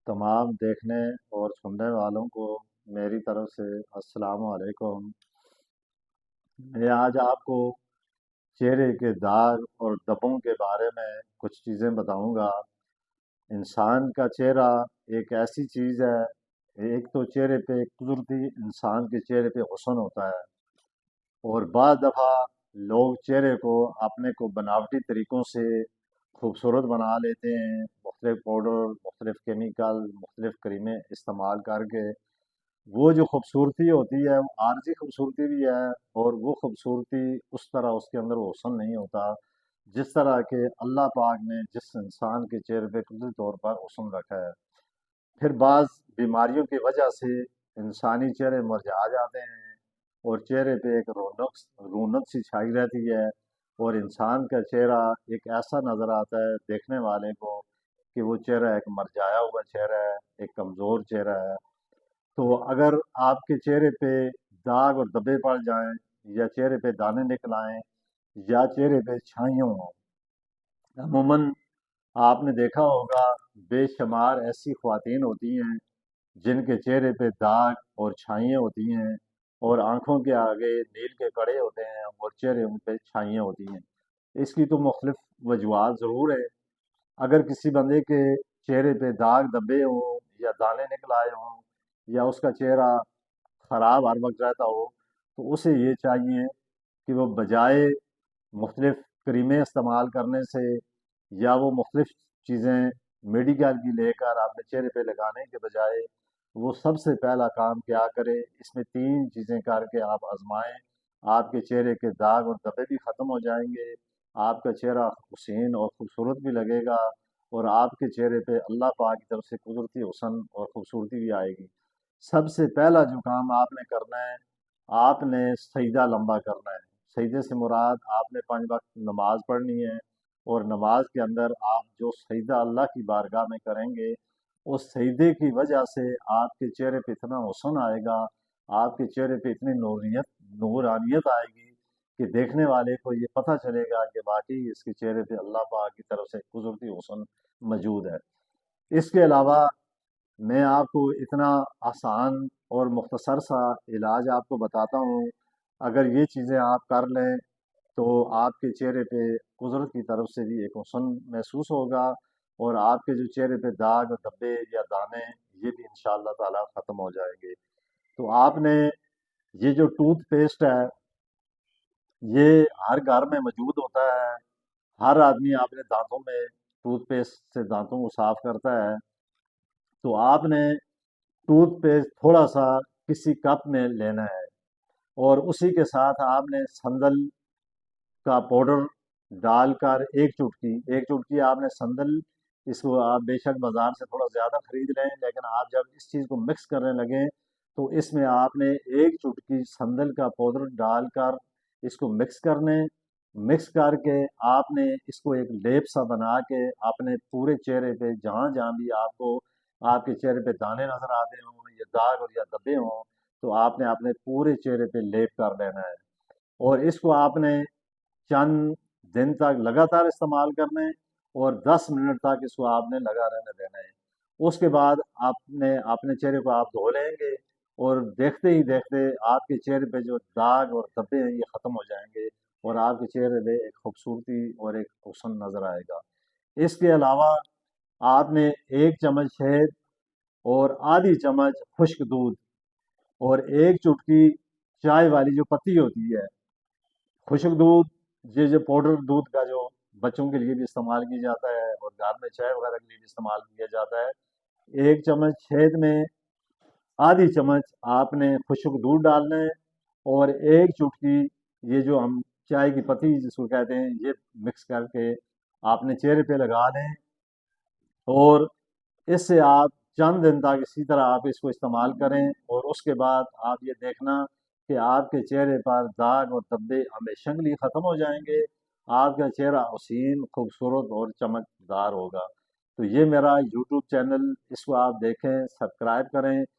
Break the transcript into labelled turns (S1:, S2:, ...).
S1: तमाम देखने और सुनने वालों को मेरी तरफ से अस्सलाम वालेकुम। मैं आज आपको चेहरे के दाग और धब्बों के बारे में कुछ चीज़ें बताऊंगा। इंसान का चेहरा एक ऐसी चीज़ है, एक तो चेहरे पे कुदरती इंसान के चेहरे पे हुस्न होता है, और बाद दफ़ा लोग चेहरे को अपने को बनावटी तरीक़ों से खूबसूरत बना लेते हैं। मुख्तलिफ़ पाउडर, मुख्तलिफ़ केमिकल, मुख्तलिफ़ क्रीमें इस्तेमाल करके वो जो खूबसूरती होती है वो आर्जी खूबसूरती भी है, और वो खूबसूरती उस तरह उसके अंदर वो हुस्न नहीं होता जिस तरह के अल्लाह पाक ने जिस इंसान के चेहरे पे कुदरती तौर पर हुस्न रखा है। फिर बाज़ बीमारियों की वजह से इंसानी चेहरे मुरझा जाते हैं, और चेहरे पे एक रौनक रौनक सी छाई रहती है, और इंसान का चेहरा एक ऐसा नज़र आता है देखने वाले को कि वो चेहरा एक मरझाया हुआ चेहरा है, एक कमज़ोर चेहरा है। तो अगर आपके चेहरे पे दाग और धब्बे पड़ जाएं, या चेहरे पे दाने निकल आएं, या चेहरे पे छाइयाँ हों, अमूमन आपने देखा होगा बेशुमार ऐसी ख्वातीन होती हैं जिनके चेहरे पे दाग और छाइयाँ होती हैं, और आंखों के आगे नील के कड़े होते हैं, और चेहरे उन पे छाइयाँ होती हैं। इसकी तो मुख्तलिफ वजूहात ज़रूर है। अगर किसी बंदे के चेहरे पे दाग धब्बे हों, या दाने निकल आए हों, या उसका चेहरा ख़राब हर वक्त रहता हो, तो उसे ये चाहिए कि वो बजाय मुख्तलिफ क्रीमें इस्तेमाल करने से, या वो मुख्तलिफ चीज़ें मेडिकल की लेकर अपने चेहरे पे लगाने के बजाय, वो सबसे पहला काम क्या करे, इसमें तीन चीज़ें करके आप आजमाएं। आपके चेहरे के दाग और धब्बे भी ख़त्म हो जाएंगे, आपका चेहरा हुसीन और खूबसूरत भी लगेगा, और आपके चेहरे पे अल्लाह पाक की तरफ से कुदरती हुस्न और खूबसूरती भी आएगी। सबसे पहला जो काम आपने करना है, आपने सजदा लंबा करना है। सजदे से मुराद आपने 5 वक्त नमाज पढ़नी है, और नमाज के अंदर आप जो सजदा अल्लाह की बारगाह में करेंगे, उस सजदे की वजह से आपके चेहरे पे इतना हुस्न आएगा, आपके चेहरे पे इतनी नूरानियत आएगी कि देखने वाले को ये पता चलेगा कि वाकई इसके चेहरे पे अल्लाह पाक की तरफ से कुदरती हुस्न मौजूद है। इसके अलावा मैं आपको इतना आसान और मुख्तसर सा इलाज आपको बताता हूँ। अगर ये चीज़ें आप कर लें तो आपके चेहरे पे कुदरत की तरफ से भी एक हुस्न महसूस होगा, और आपके जो चेहरे पे दाग धब्बे या दाने, ये भी इंशाअल्लाह ताला ख़त्म हो जाएंगे। तो आपने ये जो टूथ पेस्ट है, ये हर घर में मौजूद होता है। हर आदमी अपने दांतों में टूथपेस्ट से दांतों को साफ करता है। तो आपने टूथपेस्ट थोड़ा सा किसी कप में लेना है, और उसी के साथ आपने संदल का पाउडर डालकर एक चुटकी आपने संदल, इसको आप बेशक बाजार से थोड़ा ज़्यादा खरीद लें, लेकिन आप जब इस चीज़ को मिक्स करने लगें तो इसमें आपने एक चुटकी संदल का पाउडर डालकर इसको मिक्स करके आपने इसको एक लेप सा बना के अपने पूरे चेहरे पे जहाँ जहाँ भी आपको आपके चेहरे पे दाने नजर आते हों, या दाग और या धब्बे हों, तो आपने अपने पूरे चेहरे पे लेप कर लेना है, और इसको आपने चंद दिन तक लगातार इस्तेमाल करना है, और 10 मिनट तक इसको आपने लगा रहने देना है। उसके बाद आपने अपने चेहरे को आप धो लेंगे, और देखते ही देखते आपके चेहरे पे जो दाग और धब्बे हैं ये ख़त्म हो जाएंगे, और आपके चेहरे पे एक खूबसूरती और एक हुस्न नज़र आएगा। इसके अलावा आपने 1 चम्मच शहद, और आधी चम्मच खुश्क दूध, और एक चुटकी चाय वाली जो पत्ती होती है, खुशक दूध, ये जो पाउडर दूध का जो बच्चों के लिए भी इस्तेमाल किया जाता है, और घर में चाय वगैरह के लिए भी इस्तेमाल किया जाता है। 1 चम्मच शहद में आधी चम्मच आपने खुशक दूध डालना है, और एक चुटकी ये जो हम चाय की पत्ती जिसको कहते हैं, ये मिक्स करके आपने चेहरे पे लगा लें, और इससे आप चंद दिन तक इसी तरह आप इसको इस्तेमाल करें, और उसके बाद आप ये देखना कि आपके चेहरे पर दाग और धब्बे हमेशा के लिए ख़त्म हो जाएंगे। आपका चेहरा हसीन, खूबसूरत और चमकदार होगा। तो ये मेरा यूट्यूब चैनल, इसको आप देखें, सब्सक्राइब करें,